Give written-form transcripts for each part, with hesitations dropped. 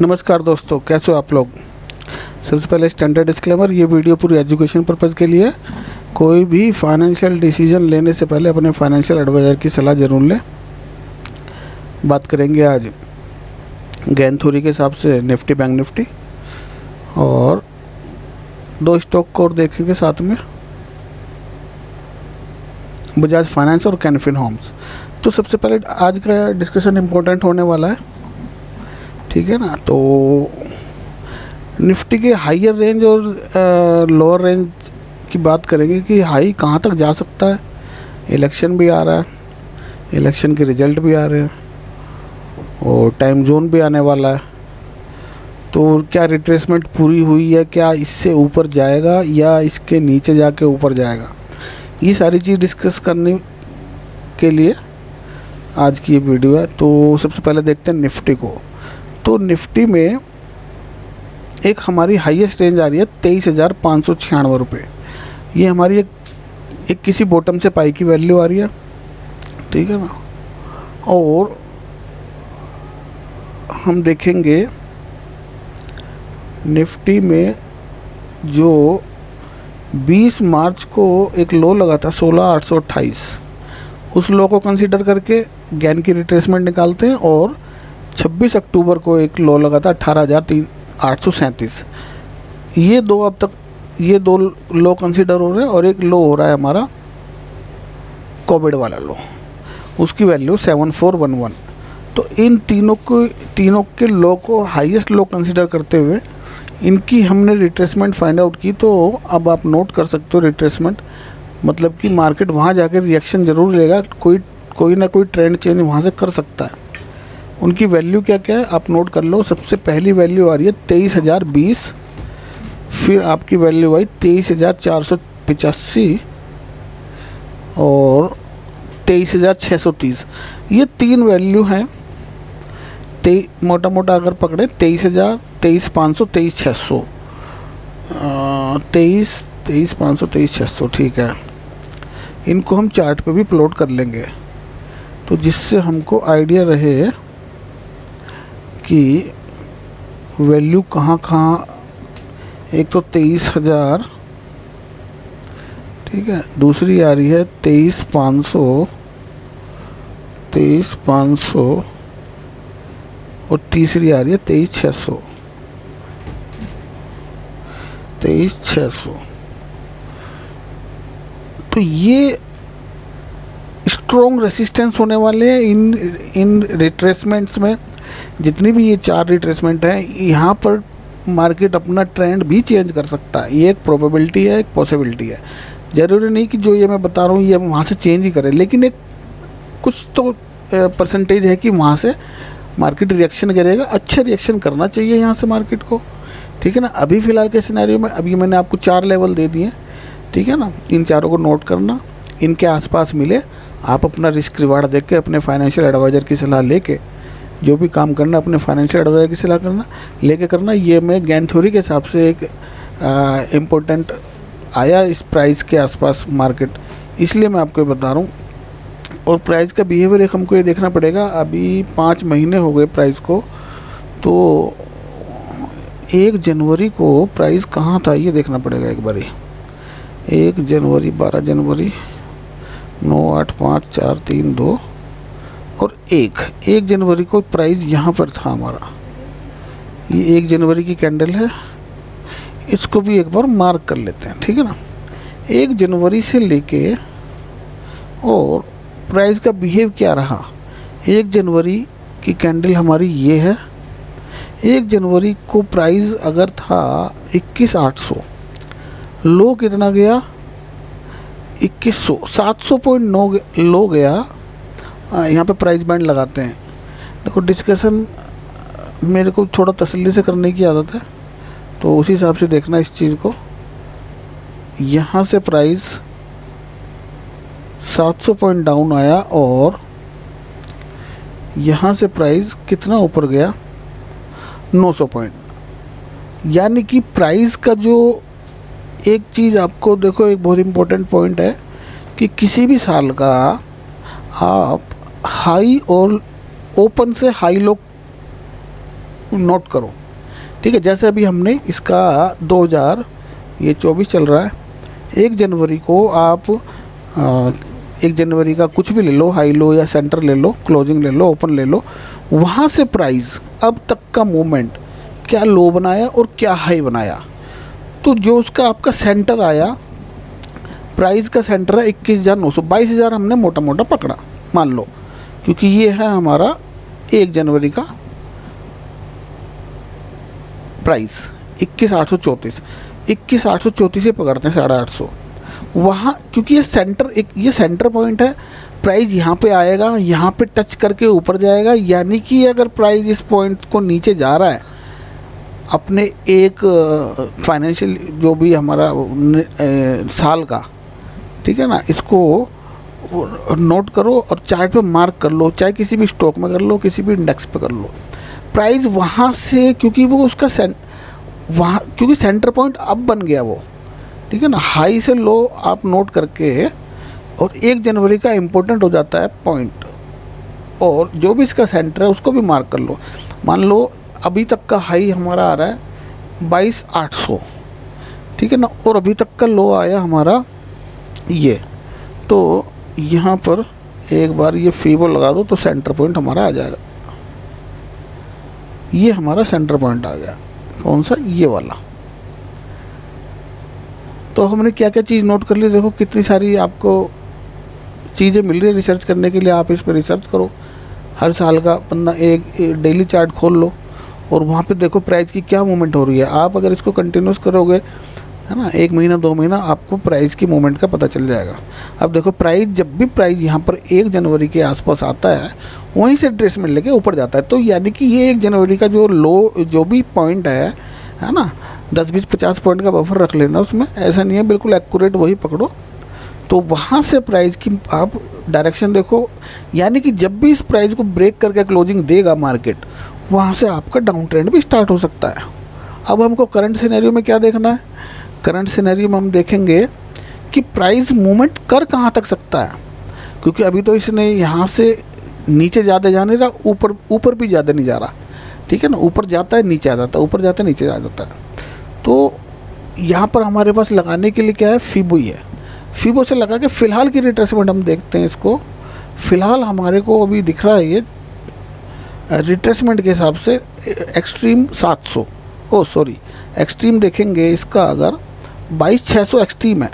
नमस्कार दोस्तों, कैसे हो आप लोग। सबसे पहले स्टैंडर्ड डिस्क्लेमर, ये वीडियो पूरी एजुकेशन पर्पज़ के लिए है। कोई भी फाइनेंशियल डिसीजन लेने से पहले अपने फाइनेंशियल एडवाइज़र की सलाह ज़रूर लें। बात करेंगे आज गेन थ्योरी के हिसाब से निफ्टी, बैंक निफ्टी, और दो स्टॉक कोड देखेंगे साथ में, बजाज फाइनेंस और कैनफिन होम्स। तो सबसे पहले आज का डिस्कशन इम्पोर्टेंट होने वाला है, ठीक है ना। तो निफ्टी के हायर रेंज और लोअर रेंज की बात करेंगे कि हाई कहाँ तक जा सकता है। इलेक्शन भी आ रहा है, इलेक्शन के रिज़ल्ट भी आ रहे हैं और टाइम जोन भी आने वाला है। तो क्या रिट्रेसमेंट पूरी हुई है, क्या इससे ऊपर जाएगा या इसके नीचे जाके ऊपर जाएगा, ये सारी चीज़ डिस्कस करने के लिए आज की ये वीडियो है। तो सबसे पहले देखते हैं निफ्टी को। तो निफ्टी में एक हमारी हाईएस्ट रेंज आ रही है 23,596 रुपये। ये हमारी एक किसी बॉटम से पाई की वैल्यू आ रही है, ठीक है ना। और हम देखेंगे निफ्टी में जो 20 मार्च को एक लो लगा था 16,828, उस लो को कंसीडर करके गेन की रिट्रेसमेंट निकालते हैं। और 26 अक्टूबर को एक लो लगा था 18,837। ये दो लो कंसीडर हो रहे हैं और एक लो हो रहा है हमारा कोविड वाला लो, उसकी वैल्यू 7411। तो इन तीनों के लो को हाईएस्ट लो कंसीडर करते हुए इनकी हमने रिट्रेसमेंट फाइंड आउट की। तो अब आप नोट कर सकते हो रिट्रेसमेंट मतलब कि मार्केट वहाँ जाकर रिएक्शन ज़रूर लेगा, कोई ना कोई ट्रेंड चेंज वहाँ से कर सकता है। उनकी वैल्यू क्या क्या है आप नोट कर लो। सबसे पहली वैल्यू आ रही है 23,020, फिर आपकी वैल्यू आई 23,485 और 23,630। ये तीन वैल्यू हैं। मोटा मोटा अगर पकड़े 23,000, 23,500, 23,600, 23,500, 23,600, ठीक है। इनको हम चार्ट पे भी प्लॉट कर लेंगे तो जिससे हमको आइडिया रहे कि वैल्यू कहाँ, एक तो 23,000, ठीक है, दूसरी आ रही है 23,500 और तीसरी आ रही है 23,600। तो ये स्ट्रॉन्ग रेसिस्टेंस होने वाले हैं इन रिट्रेसमेंट्स में। जितनी भी ये चार रिट्रेसमेंट हैं, यहाँ पर मार्केट अपना ट्रेंड भी चेंज कर सकता है। ये एक प्रोबेबिलिटी है, एक पॉसिबिलिटी है। ज़रूरी नहीं कि जो ये मैं बता रहा हूँ ये वहाँ से चेंज ही करे, लेकिन एक कुछ तो परसेंटेज है कि वहाँ से मार्केट रिएक्शन करेगा। अच्छा रिएक्शन करना चाहिए यहाँ से मार्केट को, ठीक है ना। अभी फ़िलहाल के सिनेरियो में अभी मैंने आपको 4 लेवल दे दिए, ठीक है ना। इन चारों को नोट करना, इनके आसपास मिले आप अपना रिस्क रिवार्ड देख के अपने फाइनेंशियल एडवाइज़र की सलाह लेके जो भी काम करना अपने फाइनेंशियल एडवाइज़र की सलाह करना। ये मैं गेन थ्योरी के हिसाब से एक इम्पोर्टेंट आया इस प्राइस के आसपास मार्केट, इसलिए मैं आपको बता रहा हूँ। और प्राइस का बिहेवियर एक हमको ये देखना पड़ेगा। अभी 5 महीने हो गए प्राइस को, तो 1 जनवरी को प्राइस कहाँ था ये देखना पड़ेगा एक बारी। 1 जनवरी, 12 जनवरी, 9, 8, 5, 4, 3, 2 और 1 जनवरी को प्राइस यहाँ पर था हमारा। ये 1 जनवरी की कैंडल है, इसको भी एक बार मार्क कर लेते हैं, ठीक है ना। 1 जनवरी से लेके और प्राइस का बिहेव क्या रहा। 1 जनवरी की कैंडल हमारी ये है। 1 जनवरी को प्राइस अगर था 21,800, लो कितना गया 2100, 700.9 लो गया। यहाँ पे प्राइस बैंड लगाते हैं। देखो डिस्कशन मेरे को थोड़ा तसल्ली से करने की आदत है, तो उसी हिसाब से देखना इस चीज़ को। यहाँ से प्राइस 700 पॉइंट डाउन आया और यहाँ से प्राइस कितना ऊपर गया 900 पॉइंट। यानी कि प्राइस का जो एक चीज़ आपको देखो, एक बहुत इम्पोर्टेंट पॉइंट है कि किसी भी साल का आप हाई और ओपन से हाई लो नोट करो, ठीक है। जैसे अभी हमने इसका 2024 चल रहा है, 1 जनवरी को आप 1 जनवरी का कुछ भी ले लो, हाई लो या सेंटर ले लो, क्लोजिंग ले लो, ओपन ले लो, वहाँ से प्राइस अब तक का मूवमेंट, क्या लो बनाया और क्या हाई बनाया। तो जो उसका आपका सेंटर आया, प्राइस का सेंटर है 21,900, 22,000 हमने मोटा मोटा पकड़ा मान लो, क्योंकि ये है हमारा 1 जनवरी का प्राइस 21,834, 21,834 से पकड़ते हैं 850 वहाँ, क्योंकि ये सेंटर पॉइंट है। प्राइस यहाँ पे आएगा, यहाँ पे टच करके ऊपर जाएगा, यानी कि अगर प्राइस इस पॉइंट को नीचे जा रहा है अपने एक फाइनेंशियल जो भी हमारा साल का, ठीक है ना, इसको नोट करो और चार्ट पे मार्क कर लो, चाहे किसी भी स्टॉक में कर लो, किसी भी इंडेक्स पे कर लो। प्राइस वहाँ से, क्योंकि वो उसका वहाँ, क्योंकि सेंटर पॉइंट अब बन गया वो, ठीक है ना, हाई से लो आप नोट करके, और 1 जनवरी का इम्पोर्टेंट हो जाता है पॉइंट, और जो भी इसका सेंटर है उसको भी मार्क कर लो। मान लो अभी तक का हाई हमारा आ रहा है 22,800, ठीक है ना, और अभी तक का लो आया हमारा ये, तो यहाँ पर एक बार ये फीबो लगा दो तो सेंटर पॉइंट हमारा आ जाएगा। ये हमारा सेंटर पॉइंट आ गया, कौन सा, ये वाला। तो हमने क्या क्या चीज़ नोट कर ली, देखो कितनी सारी आपको चीज़ें मिल रही है रिसर्च करने के लिए। आप इस पर रिसर्च करो, हर साल का बंदा एक डेली चार्ट खोल लो और वहाँ पे देखो प्राइस की क्या मूवमेंट हो रही है। आप अगर इसको कंटिन्यूस करोगे, है ना, 1 महीना 2 महीना, आपको प्राइस की मूवमेंट का पता चल जाएगा। अब देखो प्राइस, जब भी प्राइस यहाँ पर 1 जनवरी के आसपास आता है, वहीं से ट्रेसमेंट लेके ऊपर जाता है। तो यानी कि ये 1 जनवरी का जो लो, जो भी पॉइंट है ना, 10 20 50 पॉइंट का बफर रख लेना उसमें, ऐसा नहीं है बिल्कुल एक्यूरेट वही पकड़ो। तो वहाँ से प्राइस की आप डायरेक्शन देखो, यानी कि जब भी इस प्राइस को ब्रेक करके क्लोजिंग देगा मार्केट, वहाँ से आपका डाउन ट्रेंड भी स्टार्ट हो सकता है। अब हमको करंट सिनेरियो में क्या देखना है, करंट सिनेरियो में हम देखेंगे कि प्राइस मूवमेंट कर कहाँ तक सकता है, क्योंकि अभी तो इसने यहाँ से नीचे ज़्यादा जा नहीं रहा, ऊपर भी ज़्यादा नहीं जा रहा, ठीक है ना, ऊपर जाता है नीचे आ जाता है, ऊपर जाता है नीचे आ जाता है। तो यहाँ पर हमारे पास लगाने के लिए क्या है, फीबो ही है। फीबो से लगा के फ़िलहाल की रिट्रेसमेंट हम देखते हैं इसको। फ़िलहाल हमारे को अभी दिख रहा है ये रिट्रेसमेंट के हिसाब से एक्सट्रीम 700, एक्सट्रीम देखेंगे इसका अगर 22,600 एक्सट्रीम है।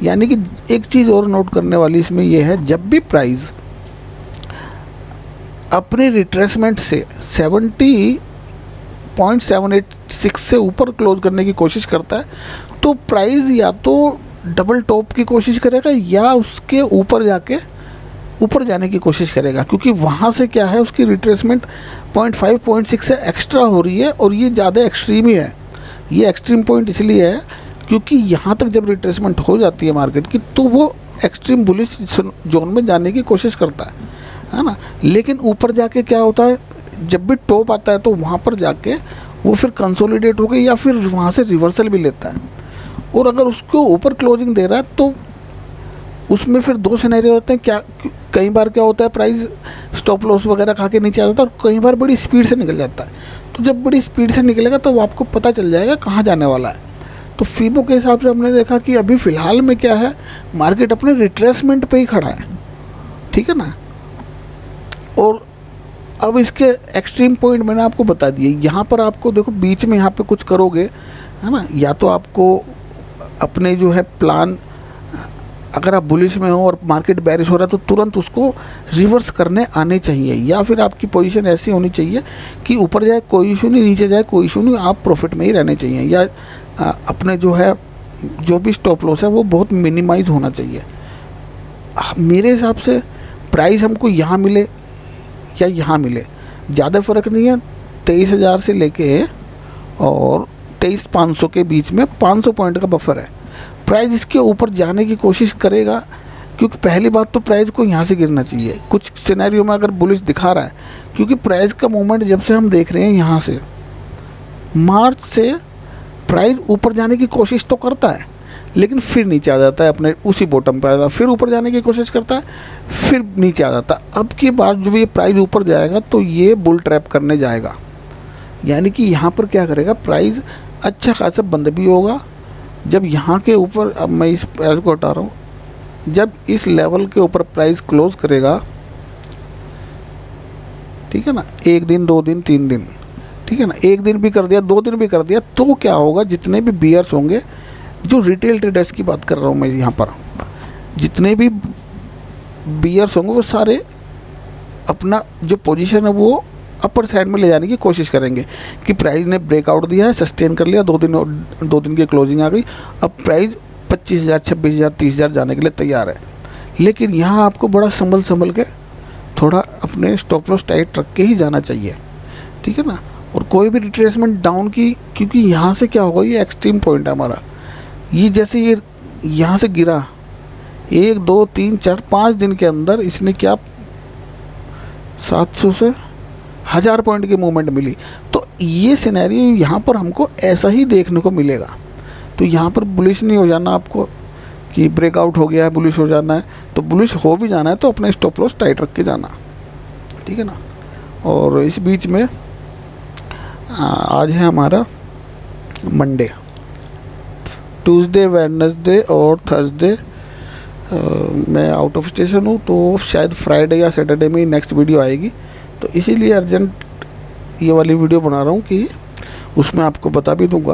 यानी कि एक चीज़ और नोट करने वाली इसमें ये है, जब भी प्राइस अपने रिट्रेसमेंट से 70.786 से ऊपर क्लोज करने की कोशिश करता है, तो प्राइस या तो डबल टॉप की कोशिश करेगा या उसके ऊपर जाने की कोशिश करेगा, क्योंकि वहाँ से क्या है, उसकी रिट्रेसमेंट 0.5 0.6 से एक्स्ट्रा हो रही है, और ये ज़्यादा एक्सट्रीम ही है। ये एक्सट्रीम पॉइंट इसलिए है क्योंकि यहाँ तक जब रिट्रेसमेंट हो जाती है मार्केट की, तो वो एक्सट्रीम बुलिश जोन में जाने की कोशिश करता है ना। लेकिन ऊपर जाके क्या होता है, जब भी टॉप आता है तो वहाँ पर जाके वो फिर कंसोलिडेट हो गई या फिर वहाँ से रिवर्सल भी लेता है। और अगर उसको ऊपर क्लोजिंग दे रहा है तो उसमें फिर 2 सिनेरियो होते हैं। क्या कई बार क्या होता है, प्राइस स्टॉप लॉस वगैरह खा के नीचे आ जाता है, और कई बार बड़ी स्पीड से निकल जाता है। तो जब बड़ी स्पीड से निकलेगा तो वो आपको पता चल जाएगा कहाँ जाने वाला है। तो फीबो के हिसाब से हमने देखा कि अभी फ़िलहाल में क्या है, मार्केट अपने रिट्रेसमेंट पे ही खड़ा है, ठीक है ना। और अब इसके एक्सट्रीम पॉइंट मैंने आपको बता दिए। यहाँ पर आपको देखो बीच में यहाँ पे कुछ करोगे, है ना, या तो आपको अपने जो है प्लान, अगर आप बुलिश में हो और मार्केट बेरिश हो रहा है तो तुरंत उसको रिवर्स करने आने चाहिए, या फिर आपकी पोजीशन ऐसी होनी चाहिए कि ऊपर जाए कोई इशू नहीं, नीचे जाए कोई इशू नहीं, आप प्रॉफिट में ही रहने चाहिए, या अपने जो है जो भी स्टॉप लॉस है वो बहुत मिनिमाइज होना चाहिए। मेरे हिसाब से प्राइस हमको यहाँ मिले या यहाँ मिले, ज़्यादा फ़र्क नहीं है। 23,000 से लेके और 23,500 के बीच में 500 पॉइंट का बफर है। प्राइस इसके ऊपर जाने की कोशिश करेगा, क्योंकि पहली बात तो प्राइस को यहाँ से गिरना चाहिए। कुछ सिनेरियो में अगर बुलिश दिखा रहा है, क्योंकि प्राइस का मूवमेंट जब से हम देख रहे हैं, यहाँ से मार्च से प्राइस ऊपर जाने की कोशिश तो करता है, लेकिन फिर नीचे आ जाता है, अपने उसी बॉटम पे आ जाता है, फिर ऊपर जाने की कोशिश करता है, फिर नीचे आ जाता है। अब की बार जो ये प्राइस ऊपर जाएगा तो ये बुल ट्रैप करने जाएगा, यानी कि यहाँ पर क्या करेगा, प्राइस अच्छा खासा बंद भी होगा। जब यहाँ के ऊपर, अब मैं इस प्राइस को हटा रहा हूँ, जब इस लेवल के ऊपर प्राइस क्लोज करेगा, ठीक है ना, 1 दिन 2 दिन 3 दिन, ठीक है ना, 1 दिन भी कर दिया 2 दिन भी कर दिया, तो क्या होगा, जितने भी बियर्स होंगे, जो रिटेल ट्रेडर्स की बात कर रहा हूँ मैं यहाँ पर, जितने भी बियर्स होंगे वो सारे अपना जो पोजीशन है वो अपर साइड में ले जाने की कोशिश करेंगे कि प्राइस ने ब्रेकआउट दिया है, सस्टेन कर लिया, 2 दिन की क्लोजिंग आ गई, अब प्राइस 25,000 26,000 30,000 जाने के लिए तैयार है। लेकिन यहाँ आपको बड़ा संभल के थोड़ा अपने स्टॉप लॉस टाइट रख के ही जाना चाहिए, ठीक है ना। और कोई भी रिट्रेसमेंट डाउन की, क्योंकि यहाँ से क्या होगा, ये एक्सट्रीम पॉइंट है हमारा, ये जैसे ये यहाँ से गिरा 1 2 3 4 5 दिन के अंदर इसने क्या 700 से 1000 पॉइंट की मूवमेंट मिली। तो ये सिनेरियो यहाँ पर हमको ऐसा ही देखने को मिलेगा। तो यहाँ पर बुलिश नहीं हो जाना आपको कि ब्रेकआउट हो गया है, बुलिश हो जाना है। तो बुलिश हो भी जाना है तो अपने स्टॉप लॉस टाइट रख के जाना, ठीक है ना। और इस बीच में आज है हमारा मंडे, ट्यूसडे वेडनेसडे और थर्सडे मैं आउट ऑफ स्टेशन हूँ, तो शायद फ्राइडे या सैटरडे में ही नेक्स्ट वीडियो आएगी। तो इसीलिए अर्जेंट ये वाली वीडियो बना रहा हूँ कि उसमें आपको बता भी दूँगा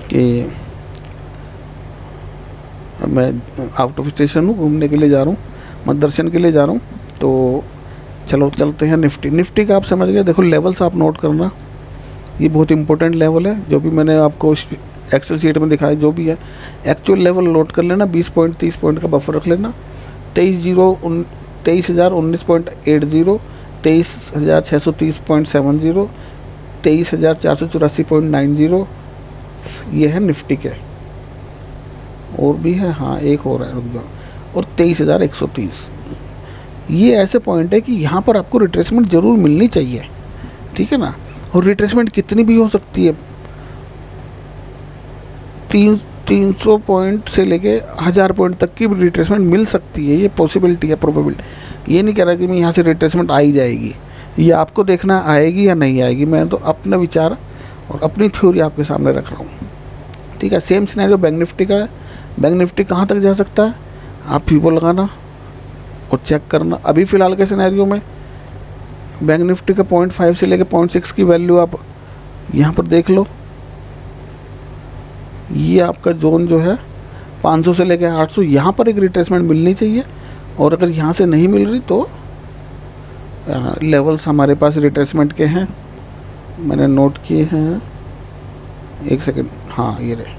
कि मैं आउट ऑफ स्टेशन हूँ, घूमने के लिए जा रहा हूँ, मैं दर्शन के लिए जा रहा हूँ। तो चलो चलते हैं निफ्टी का आप समझ गए। देखो लेवल्स आप नोट करना, ये बहुत इंपॉर्टेंट लेवल है। जो भी मैंने आपको एक्सेल शीट में दिखाया जो भी है, एक्चुअल लेवल नोट कर लेना। 20 पॉइंट 30 पॉइंट का बफर रख लेना। 23,019.80, 23,630.70, 23,484.90, ये है निफ्टी के। और भी है, हाँ एक और है, रुक जाओ, और 23,130। ये ऐसे पॉइंट है कि यहाँ पर आपको रिट्रेसमेंट ज़रूर मिलनी चाहिए, ठीक है ना। और रिट्रेसमेंट कितनी भी हो सकती है, 300 पॉइंट से लेके 1000 पॉइंट तक की रिट्रेसमेंट मिल सकती है। ये पॉसिबिलिटी है, प्रोबेबिलिटी। ये नहीं कह रहा कि मैं यहाँ से रिट्रेसमेंट आ ही जाएगी, ये आपको देखना आएगी या नहीं आएगी। मैं तो अपना विचार और अपनी थ्योरी आपके सामने रख रहा हूँ, ठीक है। सेम सिनेरियो बैंक निफ्टी का है। बैंक निफ्टी कहाँ तक जा सकता है, आप फीबो लगाना और चेक करना। अभी फ़िलहाल के सिनेरियो में बैंक निफ्टी का 0.5 से लेकर 0.6 की वैल्यू आप यहाँ पर देख लो। ये आपका जोन जो है 500 से लेकर 800, यहाँ पर एक रिट्रेसमेंट मिलनी चाहिए। और अगर यहाँ से नहीं मिल रही तो लेवल्स हमारे पास रिट्रेसमेंट के हैं, मैंने नोट किए हैं, एक सेकंड, हाँ ये रहे।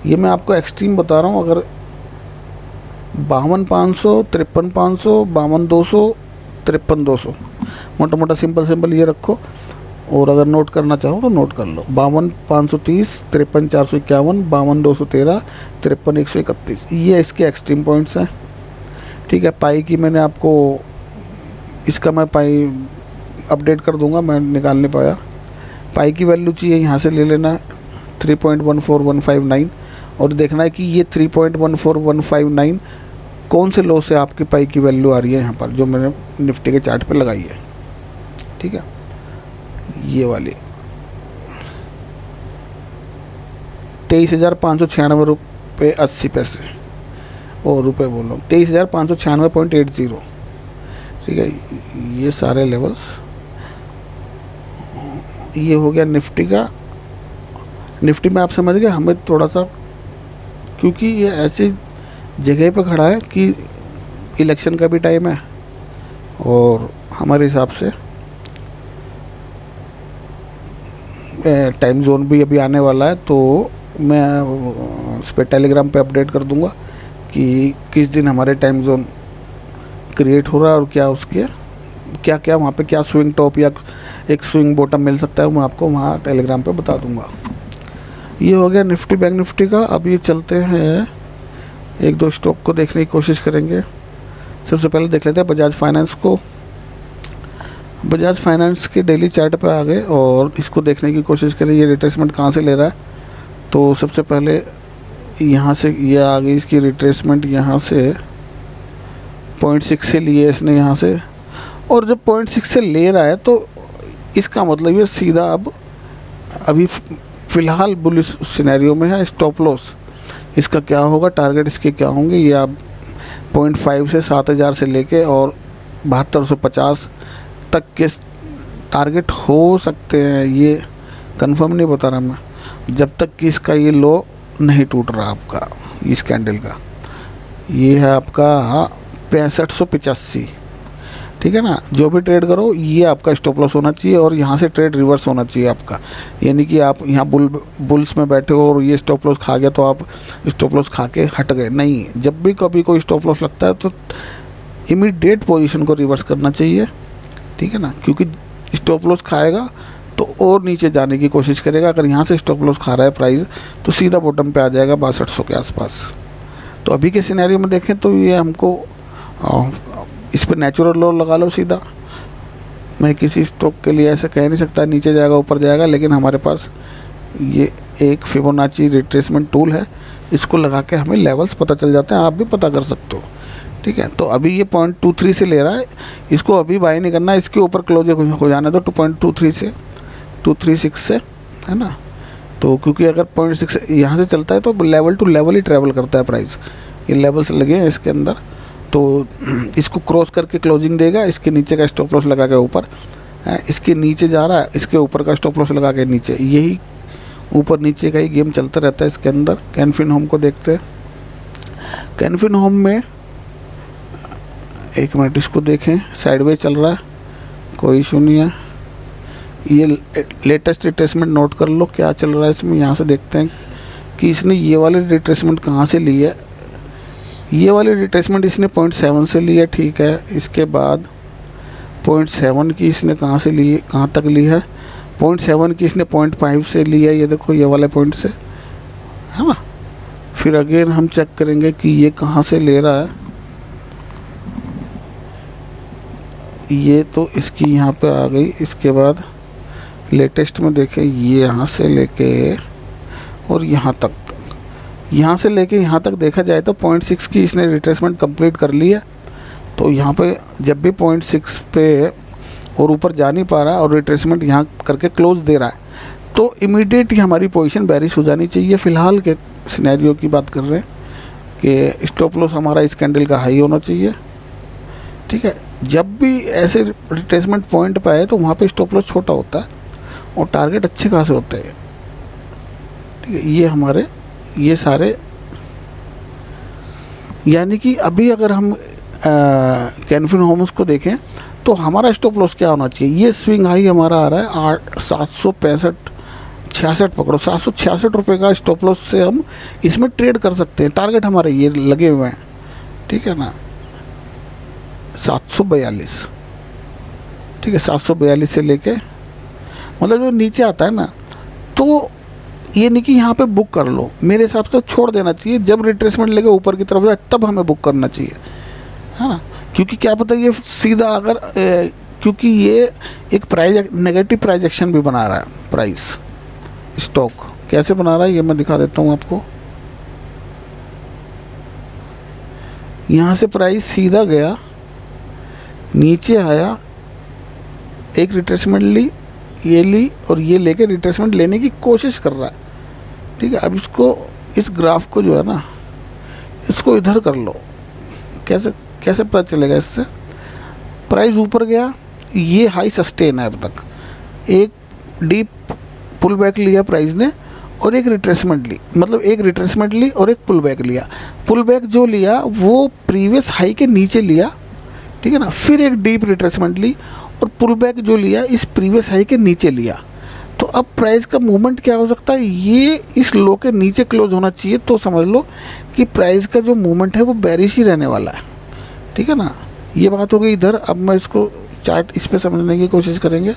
ये मैं आपको एक्सट्रीम बता रहा हूँ। अगर 52,500, 53,500, 52,200, 53,200, मोटा मोटा सिंपल ये रखो। और अगर नोट करना चाहो तो नोट कर लो। 52,530, 53,451, 52,213, 53,131, ये इसके एक्सट्रीम पॉइंट्स हैं, ठीक है। पाई की मैंने आपको, इसका मैं पाई अपडेट कर दूंगा, मैं निकाल नहीं पाया। पाई की वैल्यू चाहिए, यहाँ से ले लेना 3.14159 और देखना है कि ये 3.14159 कौन से लो से आपकी पाई की वैल्यू आ रही है यहाँ पर, जो मैंने निफ्टी के चार्ट पे लगाई है, ठीक है। ये वाली 23,596 रुपये 80 पैसे, और रुपये बोलो 23,596.80, ठीक है। ये सारे लेवल्स, ये हो गया निफ्टी का। निफ्टी में आप समझ गए, हमें थोड़ा सा, क्योंकि ये ऐसी जगह पे खड़ा है कि इलेक्शन का भी टाइम है और हमारे हिसाब से टाइम जोन भी अभी आने वाला है। तो मैं उस पर टेलीग्राम पे अपडेट कर दूंगा कि किस दिन हमारे टाइम जोन क्रिएट हो रहा है और क्या उसके क्या वहाँ पे क्या स्विंग टॉप या एक स्विंग बॉटम मिल सकता है, मैं आपको वहाँ टेलीग्राम पे बता दूंगा। ये हो गया निफ्टी बैंक निफ्टी का। अब ये चलते हैं, एक दो स्टॉक को देखने की कोशिश करेंगे। सबसे पहले देख लेते हैं बजाज फाइनेंस को। बजाज फाइनेंस के डेली चार्ट पे आ गए और इसको देखने की कोशिश करें, ये रिट्रेसमेंट कहाँ से ले रहा है। तो सबसे पहले यहाँ से ये आ गई इसकी रिट्रेसमेंट, यहाँ से 0.6 से लिए इसने यहाँ से, और जब 0.6 से ले रहा है तो इसका मतलब ये सीधा अब अभी फ़िलहाल बुलिश सिनेरियो में है। स्टॉप लॉस इसका क्या होगा, टारगेट इसके क्या होंगे, ये आप 0.5 से 7,000 से लेके और 7250 तक के टारगेट हो सकते हैं। ये कंफर्म नहीं बता रहा मैं, जब तक कि इसका ये लो नहीं टूट रहा आपका इस कैंडल का। ये है आपका 6585, ठीक है ना। जो भी ट्रेड करो ये आपका स्टॉप लॉस होना चाहिए और यहाँ से ट्रेड रिवर्स होना चाहिए आपका। यानी कि आप यहाँ बुल्स में बैठे हो और ये स्टॉप लॉस खा गया तो आप स्टॉप लॉस खा के हट गए, नहीं। जब भी कभी कोई स्टॉप लॉस लगता है तो इमीडिएट पोजीशन को रिवर्स करना चाहिए, ठीक है ना। क्योंकि स्टॉप लॉस खाएगा तो और नीचे जाने की कोशिश करेगा। अगर यहाँ से स्टॉप लॉस खा रहा है प्राइस तो सीधा बॉटम पे आ जाएगा 6200 के आसपास। तो अभी के सिनेरियो में देखें तो ये हमको इस पर नेचुरल लो लगा लो सीधा। मैं किसी स्टॉक के लिए ऐसे कह नहीं सकता नीचे जाएगा ऊपर जाएगा, लेकिन हमारे पास ये एक फिबोनाची रिट्रेसमेंट टूल है, इसको लगा के हमें लेवल्स पता चल जाते हैं। आप भी पता कर सकते हो, ठीक है। तो अभी ये 0.23 से ले रहा है, इसको अभी बाय नहीं करना, इसके ऊपर क्लोज हो जाने दो 2.23 से 236 से, है ना। तो क्योंकि अगर 0.6 यहाँ से चलता है तो लेवल टू लेवल ही ट्रैवल करता है प्राइस। ये लेवल्स लगे हैं इसके अंदर, तो इसको क्रॉस करके क्लोजिंग देगा। इसके नीचे का स्टॉप लॉस लगा के ऊपर, इसके नीचे जा रहा है, इसके ऊपर का स्टॉप लॉस लगा के नीचे, यही ऊपर नीचे का ही गेम चलता रहता है इसके अंदर। कैनफिन होम को देखते हैं। कैनफिन होम में एक मिनट इसको देखें, साइडवेज चल रहा है, कोई इशू नहीं है। ये लेटेस्ट रिट्रेसमेंट नोट कर लो क्या चल रहा है इसमें। यहाँ से देखते हैं कि इसने ये वाले रिट्रेसमेंट कहाँ से ली है। ये वाली रिट्रेसमेंट इसने 0.7 से ली है, ठीक है। इसके बाद 0.7 की इसने कहाँ से ली है, कहाँ तक ली है, 0.7 की इसने 0.5 से ली है, ये देखो ये वाले पॉइंट से, है ना। फिर अगेन हम चेक करेंगे कि ये कहाँ से ले रहा है। ये तो इसकी यहाँ पे आ गई। इसके बाद लेटेस्ट में देखें, ये यहाँ से लेके और यहाँ तक, यहाँ से लेके यहाँ तक देखा जाए तो 0.6 की इसने रिट्रेसमेंट कंप्लीट कर ली है। तो यहाँ पे जब भी 0.6 पे और ऊपर जा नहीं पा रहा और रिट्रेसमेंट यहाँ करके क्लोज दे रहा है तो इमीडिएट ही हमारी पोजीशन बेरिश हो जानी चाहिए। फ़िलहाल के सिनेरियो की बात कर रहे हैं कि स्टॉप लॉस हमारा इस कैंडल का हाई होना चाहिए, ठीक है। जब भी ऐसे रिट्रेसमेंट पॉइंट पे आए तो वहाँ पे स्टॉप लॉस छोटा होता है और टारगेट अच्छे खासे होते हैं, ठीक है। ये हमारे ये सारे, यानी कि अभी अगर हम कैनफिन होम्स को देखें तो हमारा स्टॉप लॉस क्या होना चाहिए। ये स्विंग हाई हमारा आ रहा है 765-66 पकड़ो, 766 रुपये का स्टॉप लॉस से हम इसमें ट्रेड कर सकते हैं। टारगेट हमारे ये लगे हुए हैं, ठीक है ना, 742, ठीक है। 742 से लेके मतलब जो नीचे आता है ना, तो ये नहीं कि यहाँ पे बुक कर लो, मेरे हिसाब से छोड़ देना चाहिए। जब रिट्रेसमेंट लेके ऊपर की तरफ जाए तब हमें बुक करना चाहिए, है ना। क्योंकि क्या पता ये सीधा अगर क्योंकि ये एक प्राइस नेगेटिव प्राइजेक्शन भी बना रहा है। प्राइस स्टॉक कैसे बना रहा है ये मैं दिखा देता हूँ आपको। यहाँ से प्राइस सीधा गया, नीचे आया, एक रिट्रेसमेंट ली, ये ली और ये लेके रिट्रेसमेंट लेने की कोशिश कर रहा है, ठीक है। अब इसको, इस ग्राफ को जो है ना, इसको इधर कर लो। कैसे कैसे पता चलेगा इससे। प्राइस ऊपर गया, ये हाई सस्टेन है अब तक, एक डीप पुल बैक लिया प्राइस ने और एक रिट्रेसमेंट ली, मतलब एक रिट्रेसमेंट ली और एक पुल बैक लिया। पुल बैक जो लिया वो प्रीवियस हाई के नीचे लिया, ठीक है ना। फिर एक डीप रिट्रेसमेंट ली और पुल बैक जो लिया इस प्रीवियस हाई के नीचे लिया। तो अब प्राइस का मूवमेंट क्या हो सकता है, ये इस लो के नीचे क्लोज होना चाहिए। तो समझ लो कि प्राइस का जो मूवमेंट है वो बेरिश ही रहने वाला है, ठीक है ना। ये बात हो गई इधर। अब मैं इसको चार्ट इस पे समझने की कोशिश करेंगे।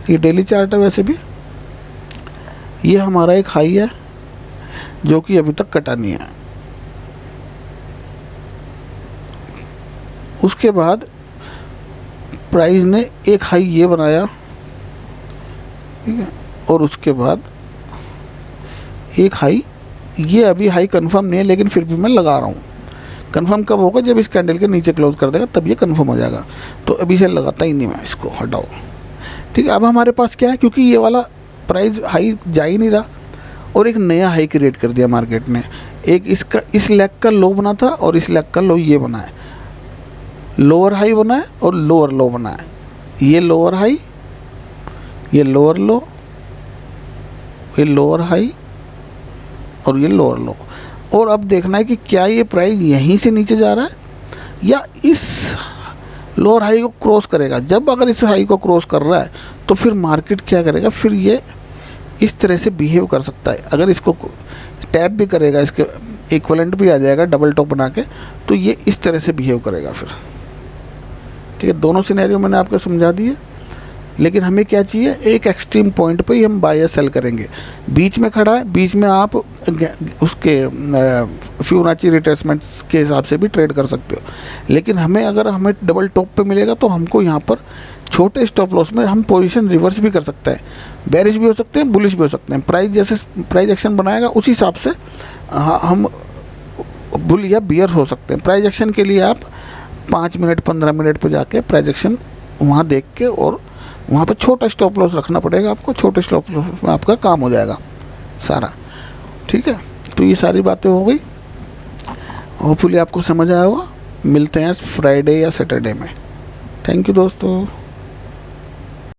ये डेली चार्ट है वैसे भी। ये हमारा एक हाई है जो कि अभी तक कटा नहीं है। उसके बाद प्राइस ने एक हाई ये बनाया, ठीक है, और उसके बाद एक हाई, ये अभी हाई कंफर्म नहीं है लेकिन फिर भी मैं लगा रहा हूँ कंफर्म कब होगा? जब इस कैंडल के नीचे क्लोज कर देगा तब ये कंफर्म हो जाएगा। तो अभी से लगाता ही नहीं मैं, इसको हटाओ। ठीक है, अब हमारे पास क्या है, क्योंकि ये वाला प्राइस हाई जा ही नहीं रहा और एक नया हाई क्रिएट कर दिया मार्केट ने। एक इसका इस लेग का लो बना था और इस लेग का लो ये बना है, लोअर हाई बना है और लोअर लो बना है। ये लोअर हाई, ये लोअर लो, ये लोअर हाई और ये लोअर लो। और अब देखना है कि क्या ये प्राइस यहीं से नीचे जा रहा है या इस लोअर हाई को क्रॉस करेगा। जब अगर इस हाई को क्रॉस कर रहा है तो फिर मार्केट क्या करेगा, फिर ये इस तरह से बिहेव कर सकता है। अगर इसको टैप भी करेगा, इसके इक्विवेलेंट भी आ जाएगा डबल टॉप बना के, तो ये इस तरह से बिहेव करेगा फिर। ठीक है, दोनों सिनेरियो मैंने आपको समझा दिए। लेकिन हमें क्या चाहिए, एक एक्सट्रीम पॉइंट पे ही हम बाय या सेल करेंगे। बीच में खड़ा है, बीच में आप उसके फिबोनाची रिट्रेसमेंट्स के हिसाब से भी ट्रेड कर सकते हो। लेकिन अगर हमें डबल टॉप पे मिलेगा तो हमको यहाँ पर छोटे स्टॉप लॉस में हम पोजीशन रिवर्स भी कर सकते हैं, बेरिश भी हो सकते हैं, बुलिश भी हो सकते हैं। प्राइस जैसे प्राइस एक्शन बनाएगा उस हिसाब से हम बुल या बियर हो सकते हैं। प्राइस एक्शन के लिए आप 5 मिनट 15 मिनट पर जाके प्राइस एक्शन वहाँ देख के और वहाँ पर छोटा स्टॉप लॉस रखना पड़ेगा आपको। छोटे स्टॉप लॉस में आपका काम हो जाएगा सारा। ठीक है, तो ये सारी बातें हो गई, होपफुली आपको समझ आया होगा। मिलते हैं फ्राइडे या सैटरडे में। थैंक यू दोस्तों।